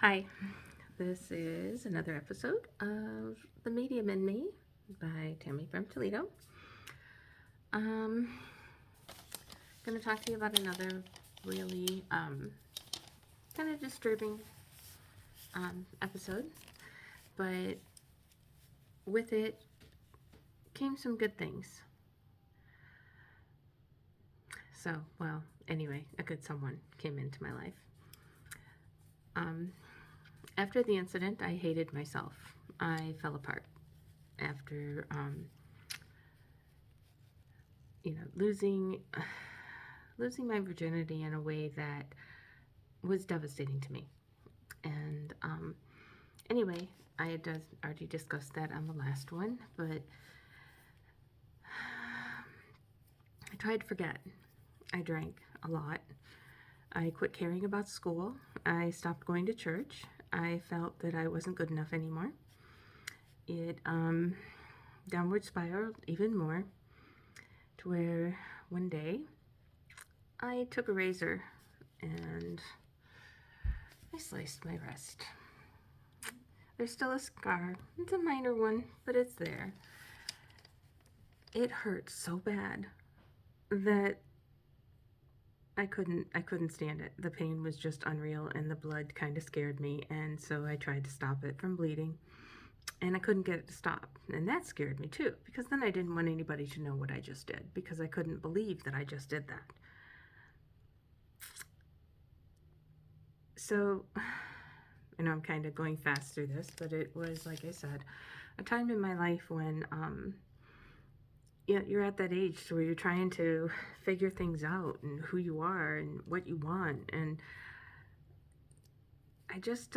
Hi, this is another episode of The Medium in Me by Tammy from Toledo. Um, going to talk to you about another really kind of disturbing episode, but with it came some good things. So, well, anyway, a good someone came into my life. After the incident, I hated myself. I fell apart after losing my virginity in a way that was devastating to me. And anyway, I had already discussed that on the last one, but I tried to forget. I drank a lot. I quit caring about school. I stopped going to church. I felt that I wasn't good enough anymore. It downward spiraled even more to where one day I took a razor and I sliced my wrist. There's still a scar. It's a minor one, but it's there. It hurt so bad that I couldn't stand it. The pain was just unreal and the blood kind of scared me, and so I tried to stop it from bleeding. And I couldn't get it to stop. And that scared me too, because then I didn't want anybody to know what I just did, because I couldn't believe that I just did that. So, I'm kind of going fast through this, but it was, like I said, a time in my life when you're at that age where you're trying to figure things out and who you are and what you want. And I just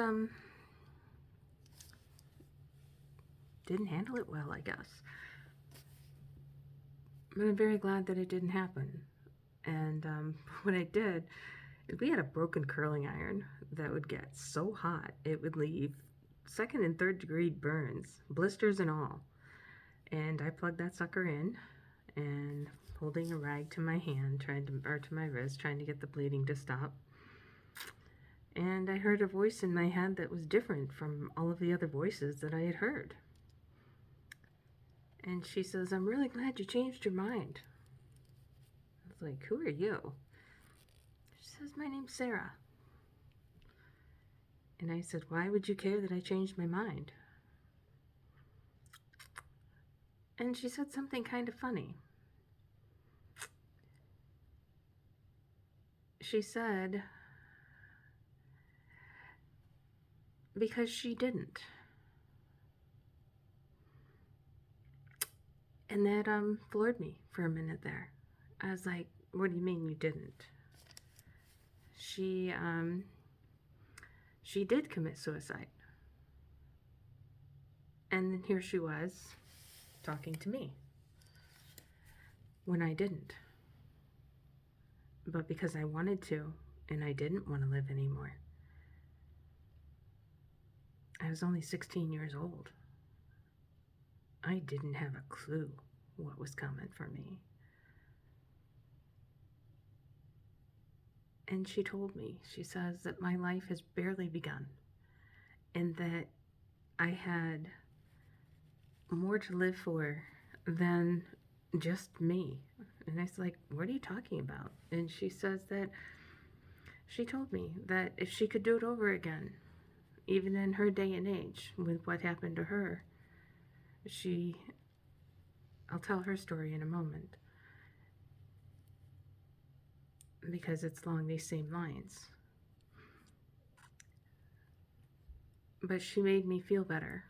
didn't handle it well, I guess. But I'm very glad that it didn't happen. And when I did, we had a broken curling iron that would get so hot it would leave second and third degree burns, blisters and all. And I plugged that sucker in and holding a rag to my hand, to my wrist, trying to get the bleeding to stop. And I heard a voice in my head that was different from all of the other voices that I had heard. And she says, "I'm really glad you changed your mind." I was like, "Who are you?" She says, "My name's Sarah." And I said, "Why would you care that I changed my mind?" And she said something kind of funny. She said, because she didn't. And that floored me for a minute there. I was like, "What do you mean you didn't?" She did commit suicide. And then here she was talking to me when I didn't. But because I wanted to and I didn't want to live anymore. I was only 16 years old. I didn't have a clue what was coming for me. And she told me, she says that my life has barely begun and that I had more to live for than just me. And I was like, "What are you talking about?" And she says that she told me that if she could do it over again, even in her day and age, with what happened to her, I'll tell her story in a moment, because it's along these same lines. But she made me feel better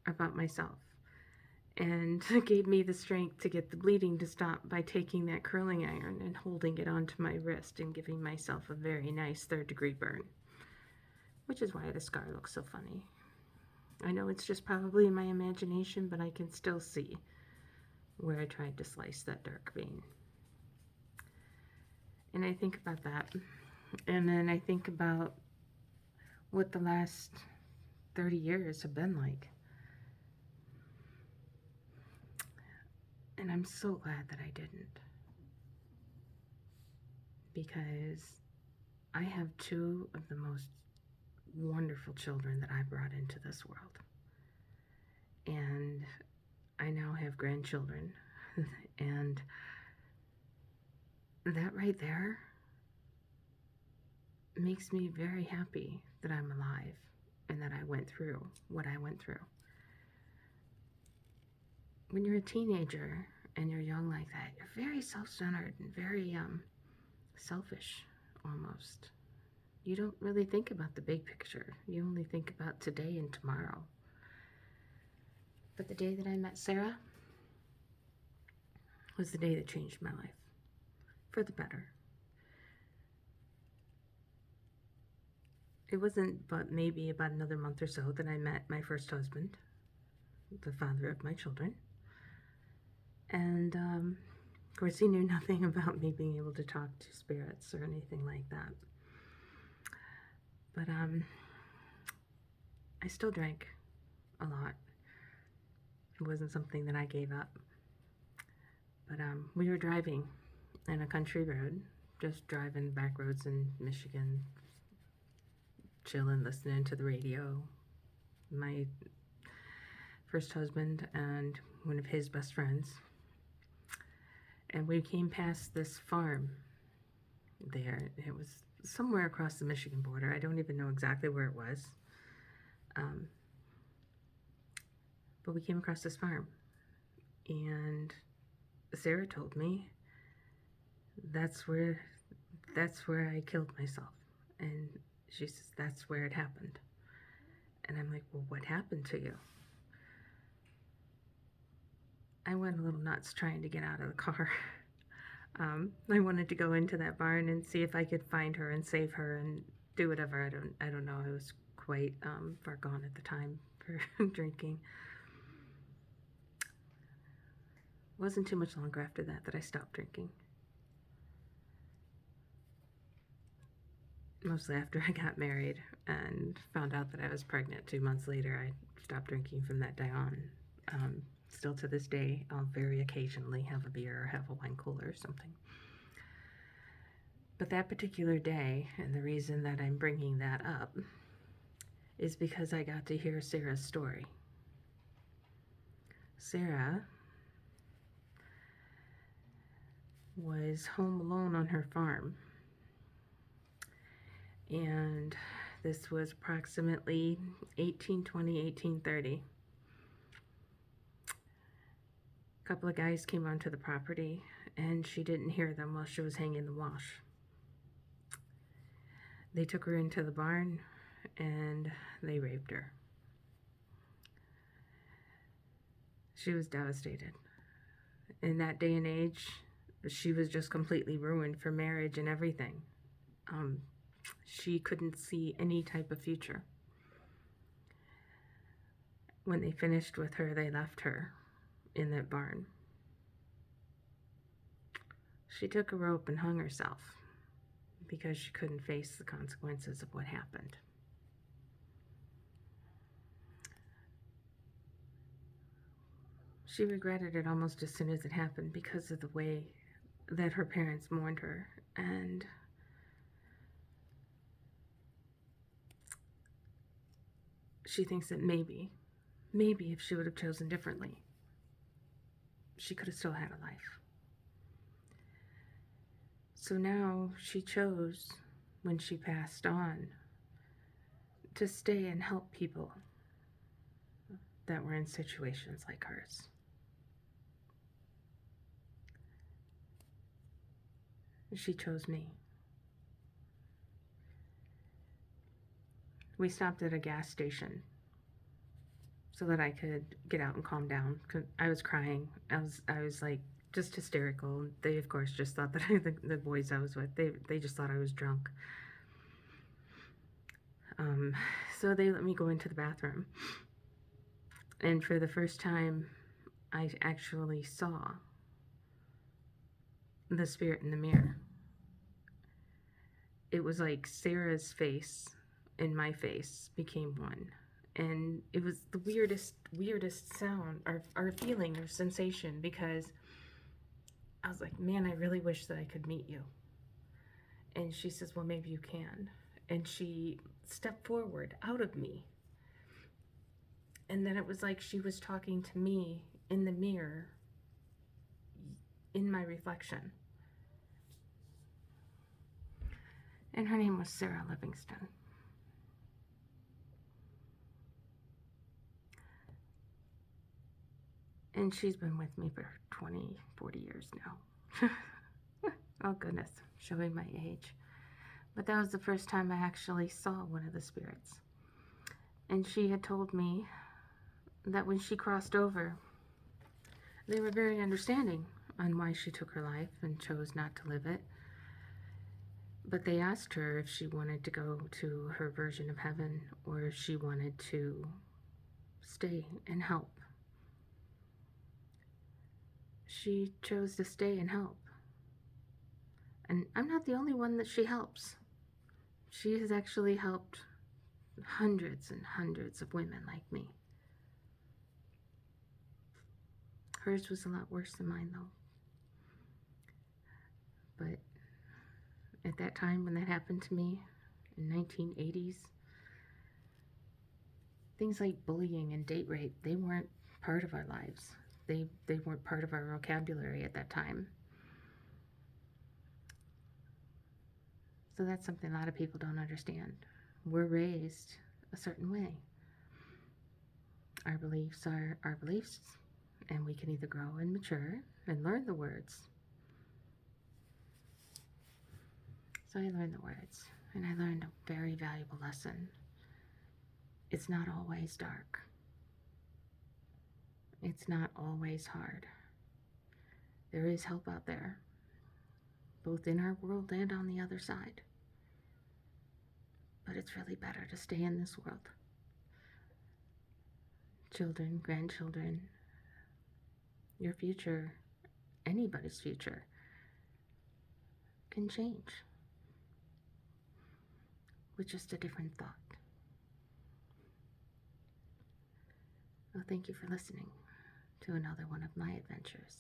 about myself and gave me the strength to get the bleeding to stop by taking that curling iron and holding it onto my wrist and giving myself a very nice third-degree burn, which is why the scar looks so funny. I know it's just probably in my imagination, but I can still see where I tried to slice that dark vein. And I think about that, and then I think about what the last 30 years have been like. And I'm so glad that I didn't. Because I have two of the most wonderful children that I brought into this world. And I now have grandchildren. And that right there makes me very happy that I'm alive and that I went through what I went through. When you're a teenager and you're young like that, you're very self-centered and very selfish almost. You don't really think about the big picture. You only think about today and tomorrow. But the day that I met Sarah was the day that changed my life for the better. It wasn't but maybe about another month or so that I met my first husband, the father of my children. And of course, he knew nothing about me being able to talk to spirits or anything like that. But I still drank a lot. It wasn't something that I gave up. But we were driving in a country road, just driving back roads in Michigan, chilling, listening to the radio. My first husband and one of his best friends. And we came past this farm there. It was somewhere across the Michigan border. I don't even know exactly where it was. But we came across this farm. And Sarah told me that's where I killed myself. And she says, that's where it happened. And I'm like, well, what happened to you? I went a little nuts trying to get out of the car. I wanted to go into that barn and see if I could find her and save her and do whatever. I don't know. I was quite far gone at the time for drinking. It wasn't too much longer after that I stopped drinking. Mostly after I got married and found out that I was pregnant 2 months later, I stopped drinking from that day on. Still to this day, I'll very occasionally have a beer or have a wine cooler or something. But that particular day, and the reason that I'm bringing that up, is because I got to hear Sarah's story. Sarah was home alone on her farm. And this was approximately 1820, 1830. A couple of guys came onto the property, and she didn't hear them while she was hanging the wash. They took her into the barn, and they raped her. She was devastated. In that day and age, she was just completely ruined for marriage and everything. She couldn't see any type of future. When they finished with her, they left her in that barn. She took a rope and hung herself because she couldn't face the consequences of what happened. She regretted it almost as soon as it happened because of the way that her parents mourned her, and she thinks that maybe if she would have chosen differently, she could have still had a life. So now she chose, when she passed on, to stay and help people that were in situations like hers. She chose me. We stopped at a gas station so that I could get out and calm down. I was crying. I was like just hysterical. They of course just thought that the boys I was with, they just thought I was drunk. So they let me go into the bathroom. And for the first time, I actually saw the spirit in the mirror. It was like Sarah's face and my face became one. And it was the weirdest sound or feeling or sensation, because I was like, man, I really wish that I could meet you. And she says, well, maybe you can. And she step forward out of me. And then it was like she was talking to me in the mirror, in my reflection. And her name was Sarah Livingston. And she's been with me for 20, 40 years now. Oh goodness, showing my age. But that was the first time I actually saw one of the spirits. And she had told me that when she crossed over, they were very understanding on why she took her life and chose not to live it. But they asked her if she wanted to go to her version of heaven or if she wanted to stay and help. She chose to stay and help. And I'm not the only one that she helps. She has actually helped hundreds and hundreds of women like me. Hers was a lot worse than mine, though. But at that time when that happened to me in 1980s, things like bullying and date rape, they weren't part of our lives. They weren't part of our vocabulary at that time. So that's something a lot of people don't understand. We're raised a certain way. Our beliefs are our beliefs, and we can either grow and mature and learn the words. So I learned the words, and I learned a very valuable lesson. It's not always dark. It's not always hard. There is help out there, both in our world and on the other side. But it's really better to stay in this world. Children, grandchildren, your future, anybody's future, can change with just a different thought. Well, thank you for listening to another one of my adventures.